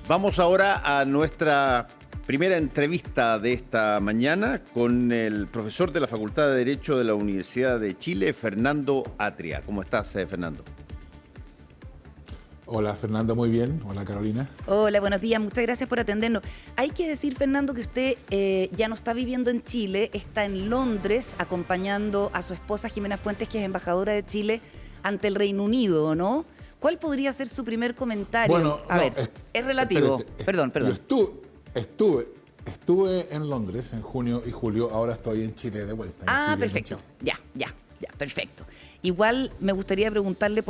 Vamos ahora a nuestra primera entrevista de esta mañana con el profesor de la Facultad de Derecho de la Universidad de Chile, Fernando Atria. ¿Cómo estás, Fernando? Hola, Fernando, muy bien. Hola, Carolina. Hola, buenos días. Muchas gracias por atendernos. Hay que decir, Fernando, que usted ya no está viviendo en Chile, está en Londres acompañando a su esposa Jimena Fuentes, que es embajadora de Chile ante el Reino Unido, ¿no? ¿Cuál podría ser su primer comentario? Bueno, a ver, es relativo. Perdón. Estuve en Londres en junio y julio, ahora estoy en Chile de vuelta. Perfecto. Ya, perfecto. Igual me gustaría preguntarle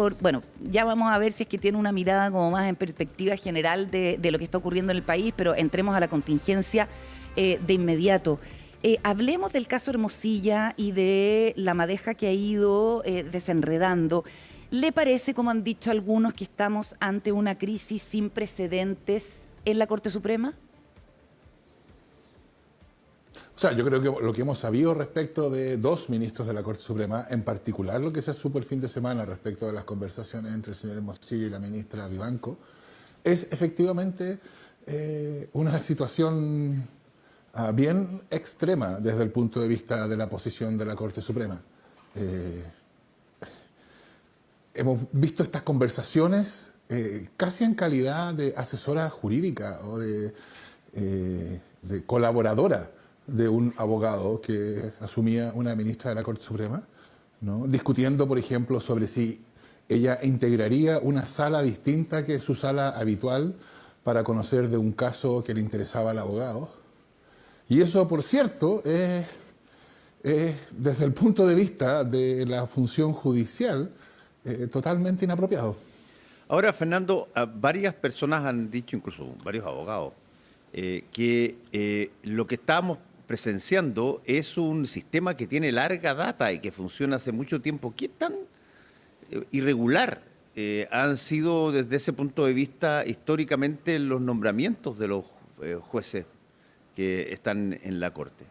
ya vamos a ver si es que tiene una mirada como más en perspectiva general de lo que está ocurriendo en el país, pero entremos a la contingencia de inmediato. Hablemos del caso Hermosilla y de la madeja que ha ido desenredando. ¿Le parece, como han dicho algunos, que estamos ante una crisis sin precedentes en la Corte Suprema? O sea, yo creo que lo que hemos sabido respecto de dos ministros de la Corte Suprema, en particular lo que se supo el fin de semana respecto de las conversaciones entre el señor Hermosilla y la ministra Vivanco, es efectivamente una situación bien extrema desde el punto de vista de la posición de la Corte Suprema. Hemos visto estas conversaciones casi en calidad de asesora jurídica o de colaboradora de un abogado que asumía una ministra de la Corte Suprema, ¿no? Discutiendo, por ejemplo, sobre si ella integraría una sala distinta que su sala habitual para conocer de un caso que le interesaba al abogado. Y eso, por cierto, es desde el punto de vista de la función judicial, totalmente inapropiado. Ahora, Fernando, varias personas han dicho, incluso varios abogados, que lo que estamos presenciando es un sistema que tiene larga data y que funciona hace mucho tiempo. ¿Qué tan irregular han sido desde ese punto de vista históricamente los nombramientos de los jueces que están en la Corte?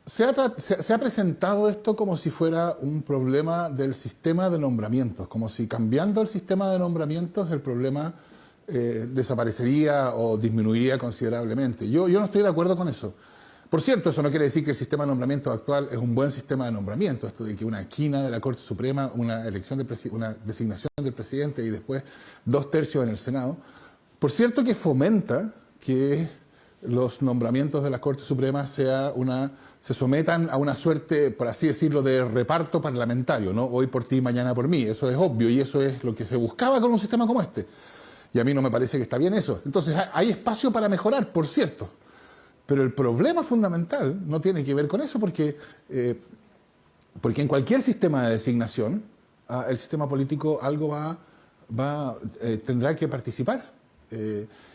Se ha presentado esto como si fuera un problema del sistema de nombramientos, como si cambiando el sistema de nombramientos el problema desaparecería o disminuiría considerablemente. Yo no estoy de acuerdo con eso. Por cierto, eso no quiere decir que el sistema de nombramientos actual es un buen sistema de nombramiento. Esto de que una quina de la Corte Suprema, una designación del presidente y después 2/3 en el Senado. Por cierto que fomenta que los nombramientos de la Corte Suprema se sometan a una suerte, por así decirlo, de reparto parlamentario, ¿no? Hoy por ti, mañana por mí. Eso es obvio y eso es lo que se buscaba con un sistema como este. Y a mí no me parece que está bien eso. Entonces hay espacio para mejorar, por cierto. Pero el problema fundamental no tiene que ver con eso porque en cualquier sistema de designación, el sistema político algo tendrá que participar.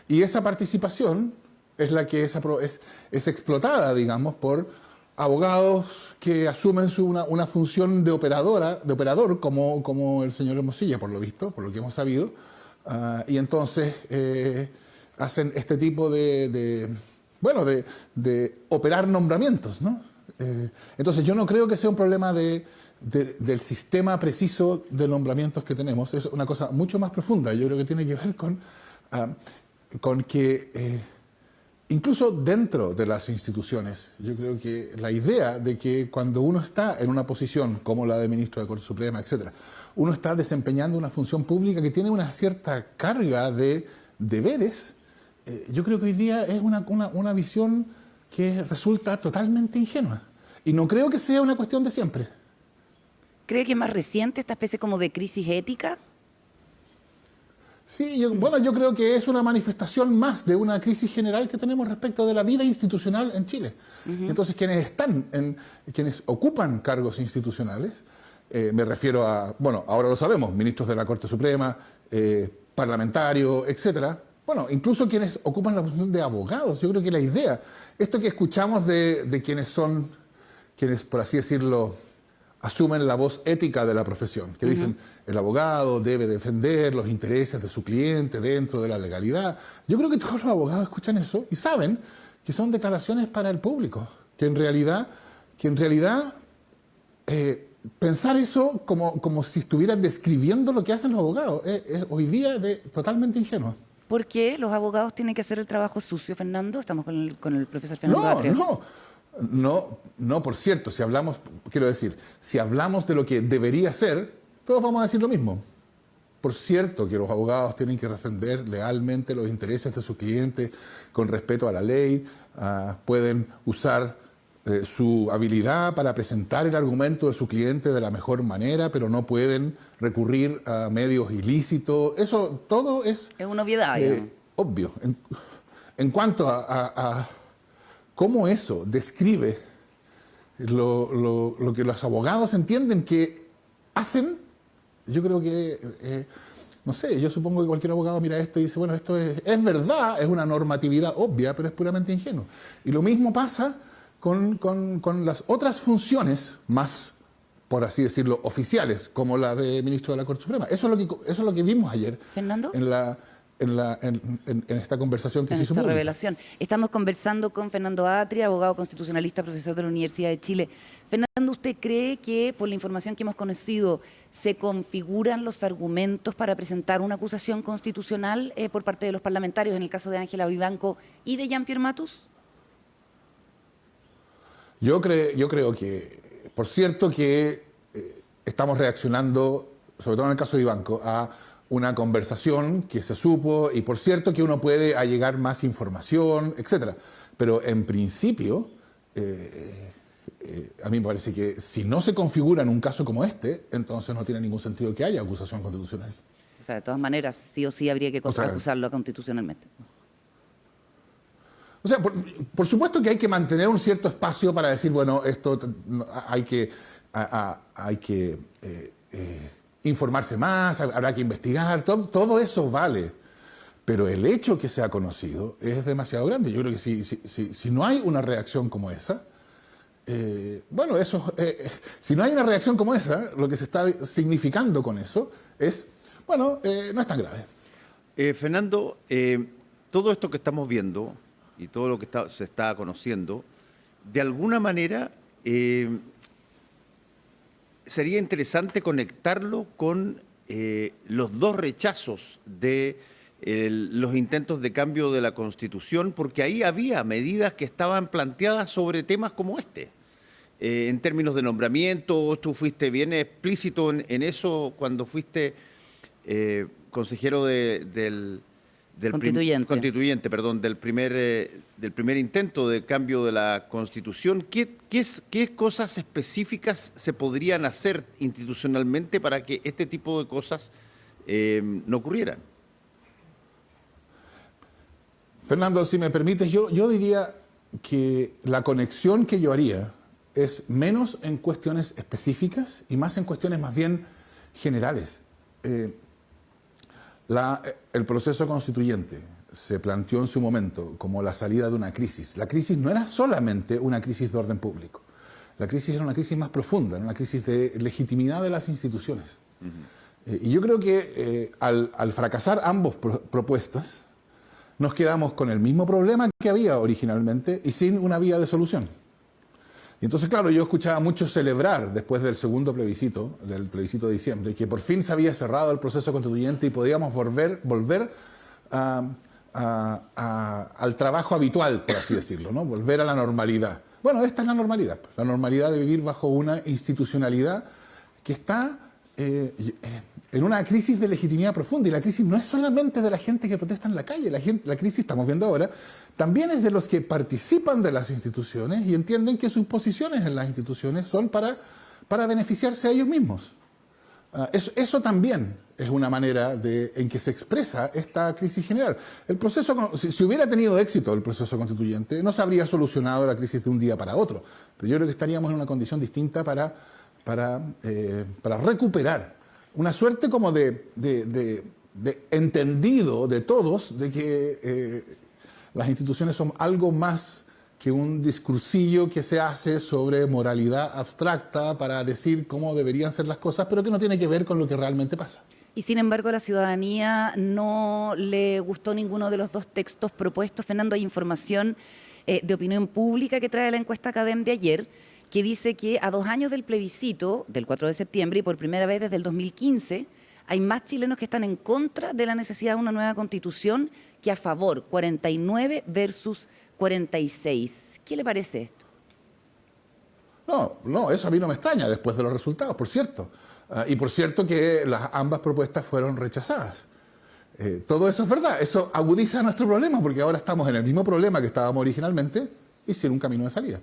Y esa participación es la que es explotada, digamos, por abogados que asumen una función de operador como el señor Hermosilla, por lo visto, por lo que hemos sabido, y entonces hacen este tipo de operar nombramientos, ¿no? Entonces yo no creo que sea un problema del sistema preciso de nombramientos que tenemos, es una cosa mucho más profunda. Yo creo que tiene que ver con que incluso dentro de las instituciones, yo creo que la idea de que cuando uno está en una posición como la de ministro de Corte Suprema, etcétera, uno está desempeñando una función pública que tiene una cierta carga de deberes, yo creo que hoy día es una visión que resulta totalmente ingenua. Y no creo que sea una cuestión de siempre. ¿Cree que es más reciente esta especie como de crisis ética? Sí, yo creo que es una manifestación más de una crisis general que tenemos respecto de la vida institucional en Chile. Entonces, quienes ocupan cargos institucionales, me refiero a, ahora lo sabemos, ministros de la Corte Suprema, parlamentarios, etcétera. Incluso quienes ocupan la posición de abogados. Yo creo que la idea, esto que escuchamos de quienes por así decirlo, asumen la voz ética de la profesión, que dicen el abogado debe defender los intereses de su cliente dentro de la legalidad. Yo creo que todos los abogados escuchan eso y saben que son declaraciones para el público, que en realidad pensar eso como si estuvieran describiendo lo que hacen los abogados es hoy día totalmente ingenuo. ¿Por qué los abogados tienen que hacer el trabajo sucio, Fernando? Estamos con el profesor Fernando No, Atria. no, por cierto, si hablamos de lo que debería ser, todos vamos a decir lo mismo. Por cierto que los abogados tienen que defender lealmente los intereses de sus clientes con respeto a la ley, pueden usar su habilidad para presentar el argumento de su cliente de la mejor manera, pero no pueden recurrir a medios ilícitos. Eso todo es una obviedad. obvio. En cuanto a cómo eso describe lo que los abogados entienden que hacen, yo creo que, no sé, yo supongo que cualquier abogado mira esto y dice, bueno, esto es verdad, es una normatividad obvia, pero es puramente ingenuo. Y lo mismo pasa con las otras funciones más, por así decirlo, oficiales, como la de ministro de la Corte Suprema. Eso es lo que vimos ayer. ¿Fernando? En esta conversación que se hizo esta pública. revelación. Estamos conversando con Fernando Atria, abogado constitucionalista, profesor de la Universidad de Chile. Fernando, ¿usted cree que, por la información que hemos conocido, se configuran los argumentos para presentar una acusación constitucional por parte de los parlamentarios, en el caso de Ángela Vivanco y de Jean-Pierre Matus? Yo creo que, por cierto, que estamos reaccionando, sobre todo en el caso de Vivanco, a una conversación que se supo, y por cierto que uno puede allegar más información, etcétera. Pero en principio, a mí me parece que si no se configura en un caso como este, entonces no tiene ningún sentido que haya acusación constitucional. O sea, de todas maneras, sí o sí habría que acusarlo constitucionalmente. O sea, por supuesto que hay que mantener un cierto espacio para decir, bueno, esto hay que informarse más, habrá que investigar, todo eso vale. Pero el hecho que se ha conocido es demasiado grande. Yo creo que si no hay una reacción como esa, si no hay una reacción como esa, lo que se está significando con eso es, no es tan grave. Fernando, todo esto que estamos viendo y todo lo que se está conociendo, de alguna manera sería interesante conectarlo con los dos rechazos de los intentos de cambio de la Constitución, porque ahí había medidas que estaban planteadas sobre temas como este. En términos de nombramiento, tú fuiste bien explícito en eso cuando fuiste consejero del primer intento de cambio de la Constitución. ¿Qué cosas específicas se podrían hacer institucionalmente para que este tipo de cosas no ocurrieran? Fernando, si me permites, yo diría que la conexión que yo haría es menos en cuestiones específicas y más en cuestiones más bien generales. El proceso constituyente se planteó en su momento como la salida de una crisis. La crisis no era solamente una crisis de orden público. La crisis era una crisis más profunda, era una crisis de legitimidad de las instituciones. Y yo creo que al fracasar ambas propuestas, nos quedamos con el mismo problema que había originalmente y sin una vía de solución. Y entonces, claro, yo escuchaba mucho celebrar después del segundo plebiscito, del plebiscito de diciembre, que por fin se había cerrado el proceso constituyente y podíamos volver al trabajo habitual, por así decirlo, ¿no? Volver a la normalidad. Bueno, esta es la normalidad de vivir bajo una institucionalidad que está en una crisis de legitimidad profunda. Y la crisis no es solamente de la gente que protesta en la calle, la crisis, estamos viendo ahora, también es de los que participan de las instituciones y entienden que sus posiciones en las instituciones son para beneficiarse a ellos mismos. Eso también es una manera en que se expresa esta crisis general. El proceso, si hubiera tenido éxito el proceso constituyente, no se habría solucionado la crisis de un día para otro. Pero yo creo que estaríamos en una condición distinta para recuperar una suerte como de entendido de todos de que las instituciones son algo más que un discursillo que se hace sobre moralidad abstracta para decir cómo deberían ser las cosas, pero que no tiene que ver con lo que realmente pasa. Y sin embargo, a la ciudadanía no le gustó ninguno de los dos textos propuestos. Fernando, hay información de opinión pública que trae la encuesta Academ de ayer, que dice que a 2 años del plebiscito, del 4 de septiembre, y por primera vez desde el 2015, hay más chilenos que están en contra de la necesidad de una nueva constitución que a favor, 49 versus 46. ¿Qué le parece esto? No, eso a mí no me extraña después de los resultados, por cierto. Y por cierto que ambas propuestas fueron rechazadas. Todo eso es verdad, eso agudiza nuestro problema, porque ahora estamos en el mismo problema que estábamos originalmente y sin un camino de salida.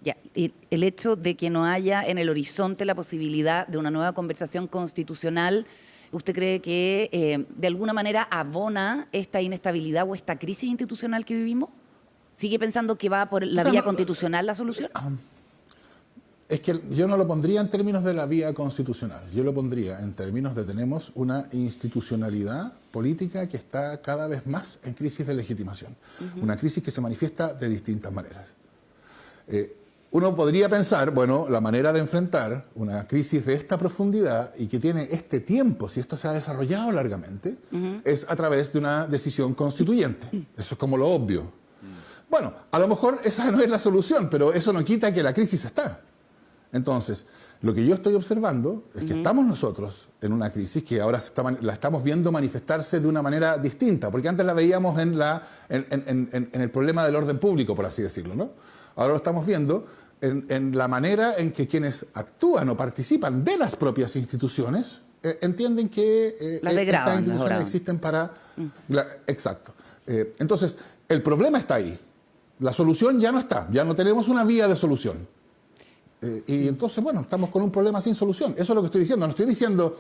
Ya, y el hecho de que no haya en el horizonte la posibilidad de una nueva conversación constitucional, ¿usted cree que de alguna manera abona esta inestabilidad o esta crisis institucional que vivimos? ¿Sigue pensando que va por la vía constitucional la solución? Es que yo no lo pondría en términos de la vía constitucional, yo lo pondría en términos de tenemos una institucionalidad política que está cada vez más en crisis de legitimación, una crisis que se manifiesta de distintas maneras. Uno podría pensar, bueno, la manera de enfrentar una crisis de esta profundidad y que tiene este tiempo, si esto se ha desarrollado largamente, es a través de una decisión constituyente. Eso es como lo obvio. Bueno, a lo mejor esa no es la solución, pero eso no quita que la crisis está. Entonces, lo que yo estoy observando es que estamos nosotros en una crisis que ahora la estamos viendo manifestarse de una manera distinta, porque antes la veíamos en el problema del orden público, por así decirlo, ¿no? Ahora lo estamos viendo en la manera en que quienes actúan o participan de las propias instituciones entienden que estas instituciones existen para... Exacto. Entonces, el problema está ahí. La solución ya no está, ya no tenemos una vía de solución. Y entonces, bueno, estamos con un problema sin solución. Eso es lo que estoy diciendo. No estoy diciendo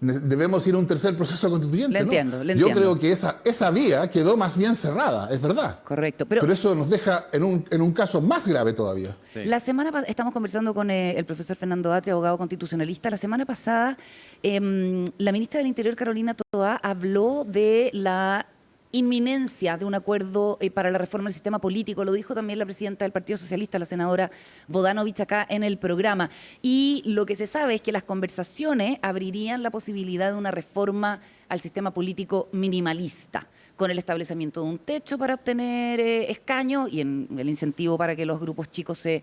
debemos ir a un tercer proceso constituyente. Le entiendo, ¿no? le entiendo. Yo creo que esa vía quedó más bien cerrada, es verdad. Correcto. Pero eso nos deja en un caso más grave todavía. Sí. La semana pasada, estamos conversando con el profesor Fernando Atria, abogado constitucionalista. La semana pasada, la ministra del Interior, Carolina Toá, habló de la inminencia de un acuerdo para la reforma del sistema político. Lo dijo también la presidenta del Partido Socialista, la senadora Bodanovich, acá en el programa. Y lo que se sabe es que las conversaciones abrirían la posibilidad de una reforma al sistema político minimalista, con el establecimiento de un techo para obtener escaños y en el incentivo para que los grupos chicos se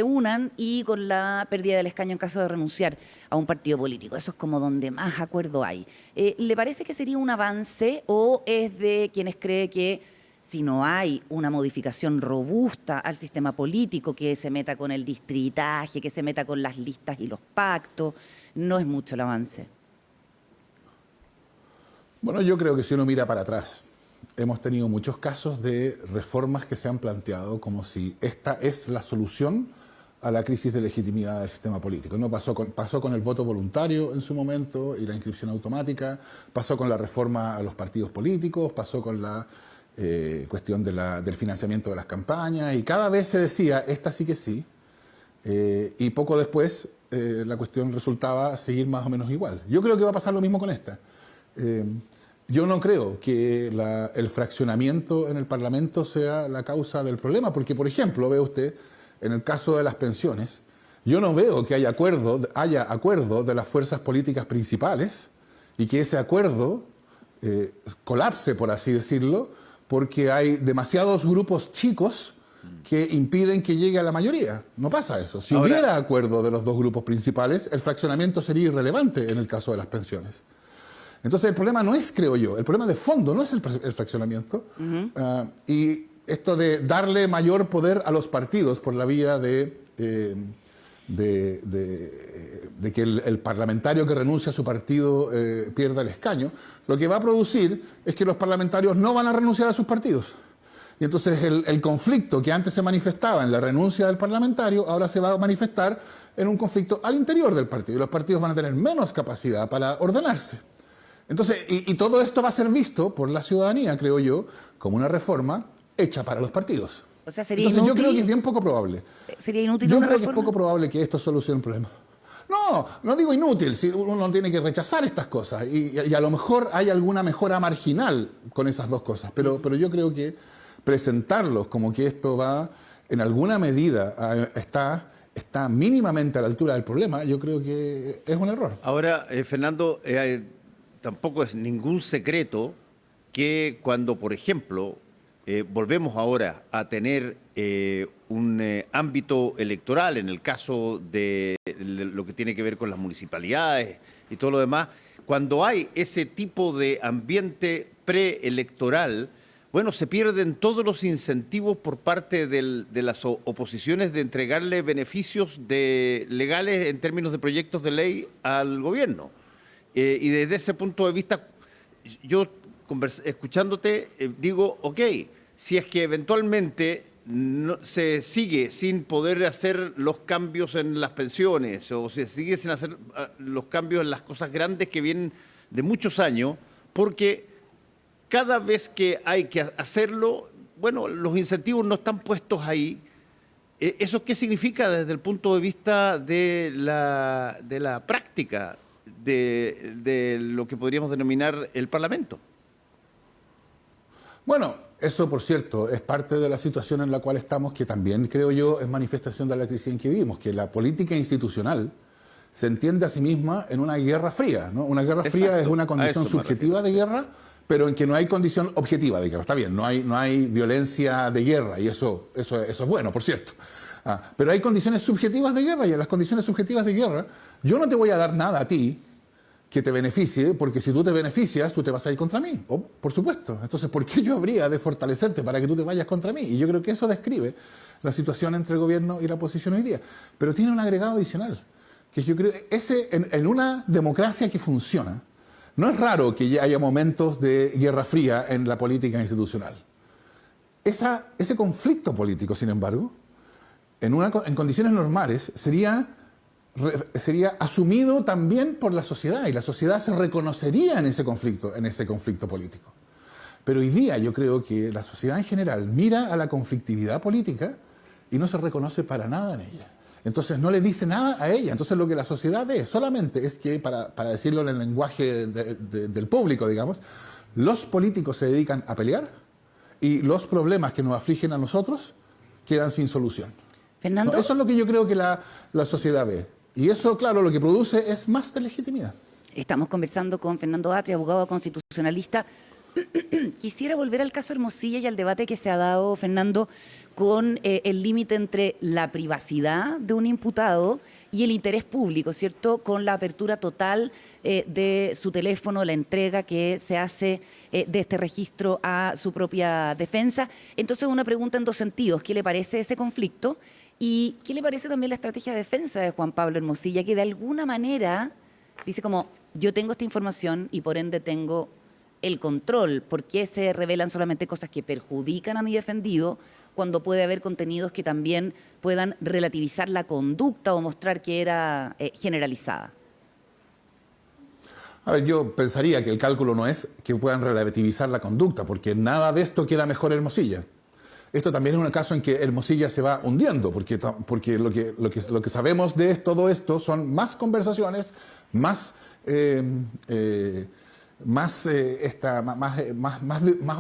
unan, y con la pérdida del escaño en caso de renunciar a un partido político. Eso es como donde más acuerdo hay. ¿Le parece que sería un avance o es de quienes cree que si no hay una modificación robusta al sistema político, que se meta con el distritaje, que se meta con las listas y los pactos, no es mucho el avance? Bueno, yo creo que si uno mira para atrás, hemos tenido muchos casos de reformas que se han planteado como si esta es la solución a la crisis de legitimidad del sistema político. No pasó con el voto voluntario en su momento y la inscripción automática, pasó con la reforma a los partidos políticos, pasó con la cuestión del financiamiento de las campañas, y cada vez se decía, esta sí que sí, y poco después la cuestión resultaba seguir más o menos igual. Yo creo que va a pasar lo mismo con esta. Yo no creo que el fraccionamiento en el Parlamento sea la causa del problema, porque, por ejemplo, ve usted, en el caso de las pensiones, yo no veo que haya acuerdo de las fuerzas políticas principales y que ese acuerdo colapse, por así decirlo, porque hay demasiados grupos chicos que impiden que llegue a la mayoría. No pasa eso. Si hubiera acuerdo de los dos grupos principales, el fraccionamiento sería irrelevante en el caso de las pensiones. Entonces el problema no es, creo yo, el problema de fondo no es el fraccionamiento, y esto de darle mayor poder a los partidos por la vía de que el parlamentario que renuncia a su partido pierda el escaño, lo que va a producir es que los parlamentarios no van a renunciar a sus partidos. Y entonces el conflicto que antes se manifestaba en la renuncia del parlamentario, ahora se va a manifestar en un conflicto al interior del partido. Y los partidos van a tener menos capacidad para ordenarse. Entonces, y todo esto va a ser visto por la ciudadanía, creo yo, como una reforma hecha para los partidos. O sea, sería Entonces, inútil. yo creo que es bien poco probable. ¿Sería inútil Yo una creo que es reforma? poco probable que esto solucione el problema. No digo inútil, si uno tiene que rechazar estas cosas y a lo mejor hay alguna mejora marginal con esas dos cosas, pero yo creo que presentarlos como que esto va en alguna medida está mínimamente a la altura del problema, yo creo que es un error. Ahora, Fernando, tampoco es ningún secreto que cuando, por ejemplo, volvemos ahora a tener un ámbito electoral en el caso de lo que tiene que ver con las municipalidades y todo lo demás, cuando hay ese tipo de ambiente preelectoral, bueno, se pierden todos los incentivos por parte de las oposiciones de entregarle beneficios legales en términos de proyectos de ley al gobierno. Y desde ese punto de vista, yo escuchándote, digo, ok, si es que eventualmente se sigue sin poder hacer los cambios en las pensiones o se sigue sin hacer los cambios en las cosas grandes que vienen de muchos años, porque cada vez que hay que hacerlo, bueno, los incentivos no están puestos ahí. ¿Eso qué significa desde el punto de vista de la práctica de lo que podríamos denominar el Parlamento? Bueno, eso, por cierto, es parte de la situación en la cual estamos, que también, creo yo, es manifestación de la crisis en que vivimos, que la política institucional se entiende a sí misma en una guerra fría, ¿no? Una guerra fría es una condición subjetiva de guerra, pero en que no hay condición objetiva de guerra. Está bien, no hay violencia de guerra, y eso es bueno, por cierto. Pero hay condiciones subjetivas de guerra, y en las condiciones subjetivas de guerra, yo no te voy a dar nada a ti que te beneficie, porque si tú te beneficias, tú te vas a ir contra mí. Oh, por supuesto. Entonces, ¿por qué yo habría de fortalecerte para que tú te vayas contra mí? Y yo creo que eso describe la situación entre el gobierno y la oposición hoy día. Pero tiene un agregado adicional, que yo creo, en una democracia que funciona, no es raro que ya haya momentos de guerra fría en la política institucional. Ese conflicto político, sin embargo, en condiciones normales, sería asumido también por la sociedad, y la sociedad se reconocería en ese conflicto político. Pero hoy día yo creo que la sociedad en general mira a la conflictividad política y no se reconoce para nada en ella. Entonces no le dice nada a ella. Entonces lo que la sociedad ve solamente es que, para decirlo en el lenguaje del público, digamos, los políticos se dedican a pelear y los problemas que nos afligen a nosotros quedan sin solución. Fernando. No, eso es lo que yo creo que la sociedad ve. Y eso, claro, lo que produce es más de legitimidad. Estamos conversando con Fernando Atria, abogado constitucionalista. Quisiera volver al caso Hermosilla y al debate que se ha dado, Fernando, con el límite entre la privacidad de un imputado y el interés público, ¿cierto? Con la apertura total de su teléfono, la entrega que se hace de este registro a su propia defensa. Entonces, una pregunta en dos sentidos. ¿Qué le parece ese conflicto? ¿Y qué le parece también la estrategia de defensa de Juan Pablo Hermosilla, que de alguna manera dice como, yo tengo esta información y por ende tengo el control? ¿Por qué se revelan solamente cosas que perjudican a mi defendido cuando puede haber contenidos que también puedan relativizar la conducta o mostrar que era generalizada? A ver, yo pensaría que el cálculo no es que puedan relativizar la conducta, porque nada de esto queda mejor Hermosilla. Esto también es un caso en que Hermosilla se va hundiendo, porque lo que sabemos de todo esto son más conversaciones, más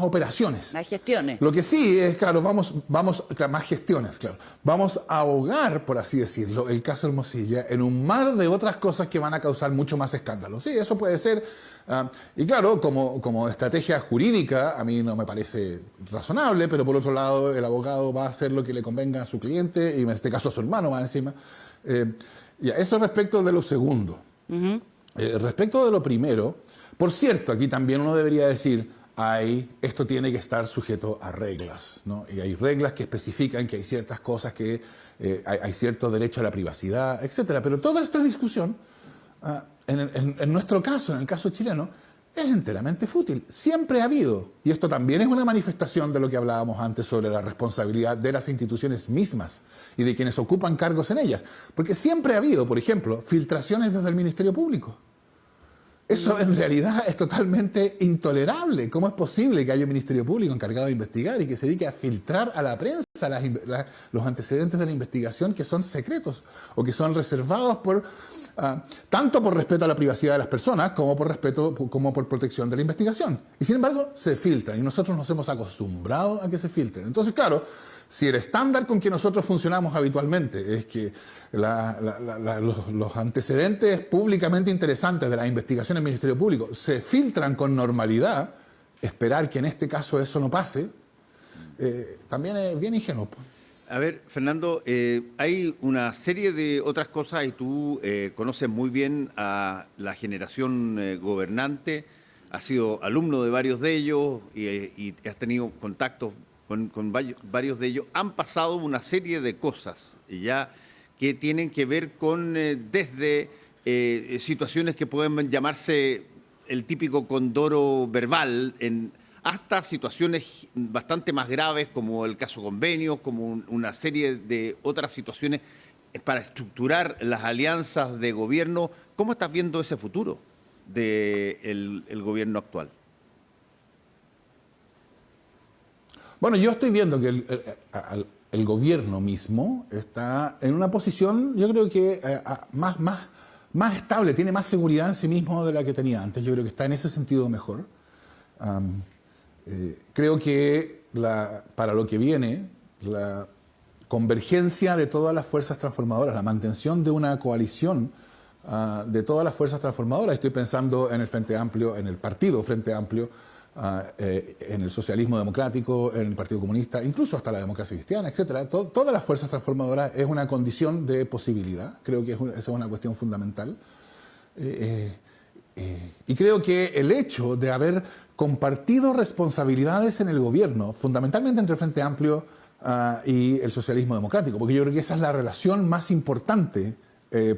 operaciones. Más gestiones. Lo que sí es, claro, más gestiones, claro. Vamos a ahogar, por así decirlo, el caso Hermosilla en un mar de otras cosas que van a causar mucho más escándalo. Sí, eso puede ser. Y claro, como estrategia jurídica, a mí no me parece razonable, pero por otro lado, el abogado va a hacer lo que le convenga a su cliente, y en este caso a su hermano más encima. Eso respecto de lo segundo. Respecto de lo primero, por cierto, aquí también uno debería decir, esto tiene que estar sujeto a reglas, ¿no? Y hay reglas que especifican que hay ciertas cosas que hay cierto derecho a la privacidad, etcétera. Pero toda esta discusión, en nuestro caso, en el caso chileno, es enteramente fútil. Siempre ha habido, y esto también es una manifestación de lo que hablábamos antes sobre la responsabilidad de las instituciones mismas y de quienes ocupan cargos en ellas. Porque siempre ha habido, por ejemplo, filtraciones desde el Ministerio Público. Eso en realidad es totalmente intolerable. ¿Cómo es posible que haya un Ministerio Público encargado de investigar y que se dedique a filtrar a la prensa los antecedentes de la investigación que son secretos o que son reservados tanto por respeto a la privacidad de las personas como por protección de la investigación? Y sin embargo se filtran, y nosotros nos hemos acostumbrado a que se filtren. Entonces, claro, si el estándar con que nosotros funcionamos habitualmente es que los antecedentes públicamente interesantes de las investigaciones del Ministerio Público se filtran con normalidad, esperar que en este caso eso no pase también es bien ingenuo. A ver, Fernando, hay una serie de otras cosas y tú conoces muy bien a la generación gobernante, has sido alumno de varios de ellos y has tenido contactos con varios de ellos. Han pasado una serie de cosas ya que tienen que ver con desde situaciones que pueden llamarse el típico condoro verbal hasta situaciones bastante más graves como el caso Convenios, como una serie de otras situaciones para estructurar las alianzas de gobierno. ¿Cómo estás viendo ese futuro del gobierno actual? Bueno, yo estoy viendo que el gobierno mismo está en una posición, yo creo que más estable, tiene más seguridad en sí mismo de la que tenía antes. Yo creo que está en ese sentido mejor. Creo que para lo que viene, la convergencia de todas las fuerzas transformadoras, la mantención de una coalición de todas las fuerzas transformadoras, estoy pensando en el Frente Amplio, en el partido Frente Amplio, en el socialismo democrático, en el Partido Comunista, incluso hasta la democracia cristiana, etcétera. Todas las fuerzas transformadoras es una condición de posibilidad. Creo que eso es una cuestión fundamental. Y creo que el hecho de haber compartido responsabilidades en el gobierno, fundamentalmente entre el Frente Amplio y el socialismo democrático, porque yo creo que esa es la relación más importante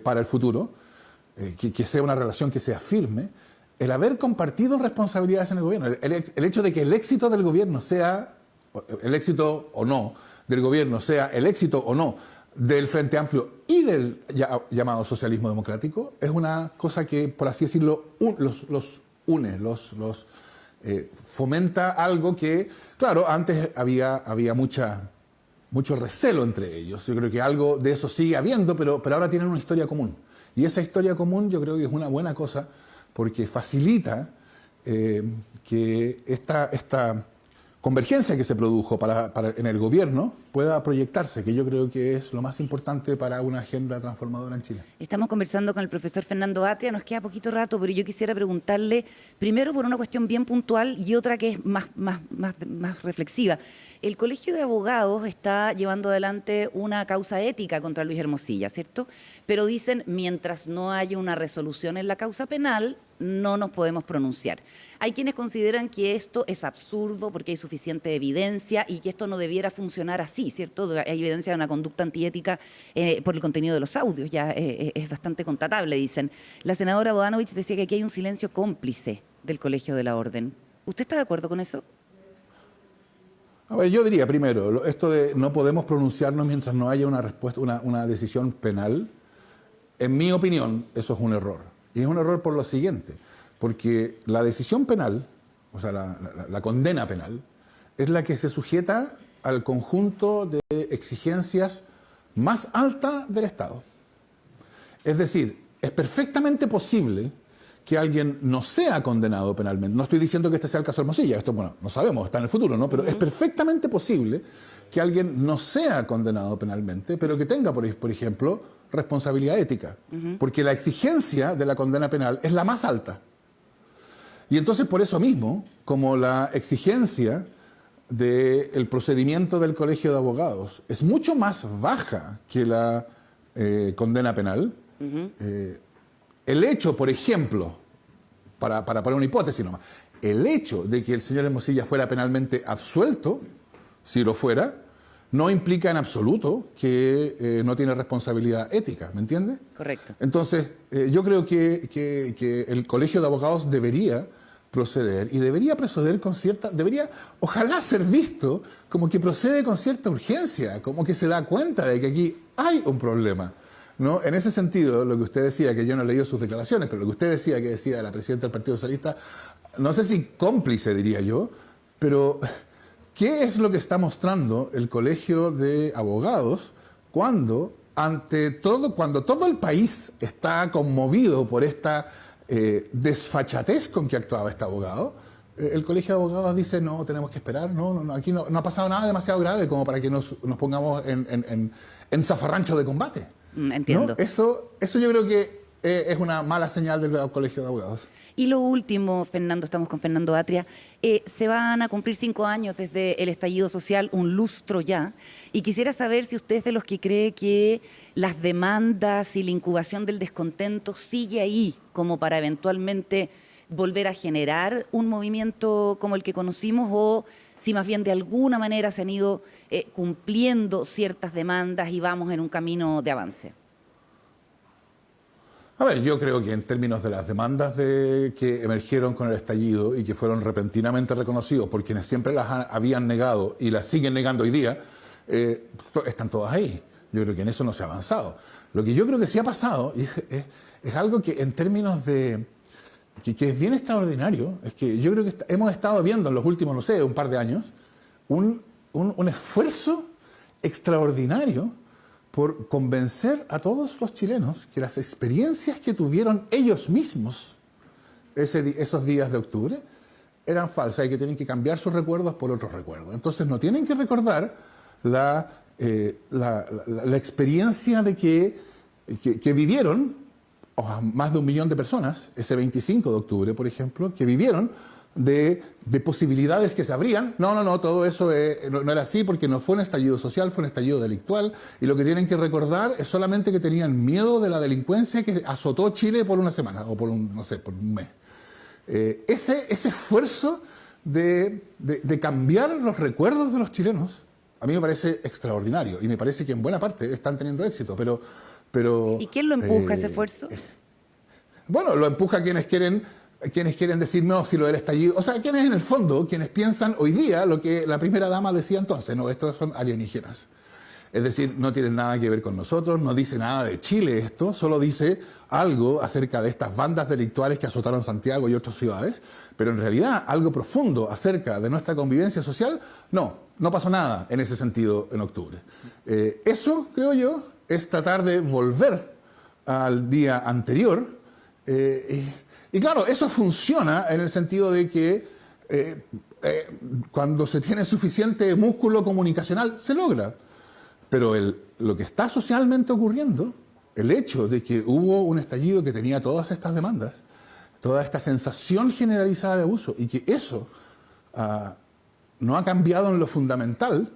para el futuro, que sea una relación que sea firme, el haber compartido responsabilidades en el gobierno, el hecho de que el éxito del gobierno sea, el éxito o no del gobierno sea el éxito o no del Frente Amplio y del llamado socialismo democrático, es una cosa que, por así decirlo, los une, fomenta algo que, claro, antes había mucho recelo entre ellos. Yo creo que algo de eso sigue habiendo, pero ahora tienen una historia común. Y esa historia común yo creo que es una buena cosa porque facilita que esta convergencia que se produjo en el gobierno pueda proyectarse, que yo creo que es lo más importante para una agenda transformadora en Chile. Estamos conversando con el profesor Fernando Atria, nos queda poquito rato, pero yo quisiera preguntarle, primero por una cuestión bien puntual y otra que es más reflexiva. El Colegio de Abogados está llevando adelante una causa ética contra Luis Hermosilla, ¿cierto? Pero dicen, mientras no haya una resolución en la causa penal, no nos podemos pronunciar. Hay quienes consideran que esto es absurdo porque hay suficiente evidencia y que esto no debiera funcionar así, ¿cierto? Hay evidencia de una conducta antiética por el contenido de los audios, ya es bastante constatable, dicen. La senadora Bodanovich decía que aquí hay un silencio cómplice del Colegio de la Orden. ¿Usted está de acuerdo con eso? A ver, yo diría primero, esto de no podemos pronunciarnos mientras no haya una respuesta, una decisión penal, en mi opinión, eso es un error. Y es un error por lo siguiente, porque la decisión penal, o sea, la condena penal, es la que se sujeta al conjunto de exigencias más altas del Estado. Es decir, es perfectamente posible que alguien no sea condenado penalmente. No estoy diciendo que este sea el caso de Hermosilla, esto, bueno, no sabemos, está en el futuro, ¿no? Pero es perfectamente posible que alguien no sea condenado penalmente, pero que tenga, por ejemplo, responsabilidad ética. Porque la exigencia de la condena penal es la más alta. Y entonces, por eso mismo, como la exigencia del procedimiento del Colegio de Abogados es mucho más baja que la condena penal, el hecho, por ejemplo, para poner una hipótesis nomás, el hecho de que el señor Hermosilla fuera penalmente absuelto, si lo fuera, no implica en absoluto que no tiene responsabilidad ética, ¿me entiende? Correcto. Entonces, yo creo que el Colegio de Abogados debería proceder y debería proceder con ojalá ser visto como que procede con cierta urgencia, como que se da cuenta de que aquí hay un problema, ¿no? En ese sentido, lo que usted decía, que yo no he leído sus declaraciones, pero lo que usted decía la presidenta del Partido Socialista, no sé si cómplice, diría yo, pero ¿qué es lo que está mostrando el Colegio de Abogados cuando todo el país está conmovido por esta desfachatez con que actuaba este abogado? El Colegio de Abogados dice, no, tenemos que esperar, aquí no ha pasado nada demasiado grave como para que nos pongamos en zafarrancho de combate. Entiendo. ¿No? Eso yo creo que es una mala señal del Colegio de Abogados. Y lo último, Fernando, estamos con Fernando Atria, se van a cumplir 5 años desde el estallido social, un lustro ya, y quisiera saber si usted es de los que cree que las demandas y la incubación del descontento sigue ahí como para eventualmente volver a generar un movimiento como el que conocimos, o si más bien de alguna manera se han ido cumpliendo ciertas demandas y vamos en un camino de avance. A ver, yo creo que en términos de las demandas que emergieron con el estallido y que fueron repentinamente reconocidos por quienes siempre las habían negado y las siguen negando hoy día, están todas ahí. Yo creo que en eso no se ha avanzado. Lo que yo creo que sí ha pasado, y es algo que en términos de... Que es bien extraordinario, es que yo creo que hemos estado viendo en los últimos, no sé, un par de años, un esfuerzo extraordinario por convencer a todos los chilenos que las experiencias que tuvieron ellos mismos esos días de octubre eran falsas y que tienen que cambiar sus recuerdos por otros recuerdos. Entonces no tienen que recordar la experiencia de que vivieron, más de 1 millón de personas, ese 25 de octubre, por ejemplo, que vivieron de posibilidades que se abrían. No, todo eso no era así porque no fue un estallido social, fue un estallido delictual, y lo que tienen que recordar es solamente que tenían miedo de la delincuencia que azotó Chile por una semana o por un mes. Ese esfuerzo de cambiar los recuerdos de los chilenos a mí me parece extraordinario y me parece que en buena parte están teniendo éxito, pero ¿Y quién lo empuja ese esfuerzo? Bueno, lo empuja quienes quieren decir no, si lo del estallido... O sea, quienes en el fondo, quienes piensan hoy día lo que la primera dama decía entonces, no, estos son alienígenas. Es decir, no tienen nada que ver con nosotros, no dice nada de Chile esto, solo dice algo acerca de estas bandas delictuales que azotaron Santiago y otras ciudades, pero en realidad algo profundo acerca de nuestra convivencia social, no pasó nada en ese sentido en octubre. Eso, creo yo, es tratar de volver al día anterior. Y claro, eso funciona en el sentido de que cuando se tiene suficiente músculo comunicacional, se logra. Pero lo que está socialmente ocurriendo, el hecho de que hubo un estallido que tenía todas estas demandas, toda esta sensación generalizada de abuso, y que eso no ha cambiado en lo fundamental,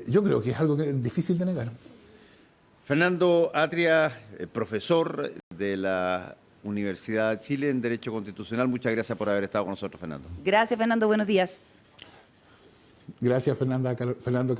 yo creo que es algo que es difícil de negar. Fernando Atria, profesor de la Universidad de Chile en Derecho Constitucional, muchas gracias por haber estado con nosotros, Fernando. Gracias, Fernando. Buenos días. Gracias, Fernando.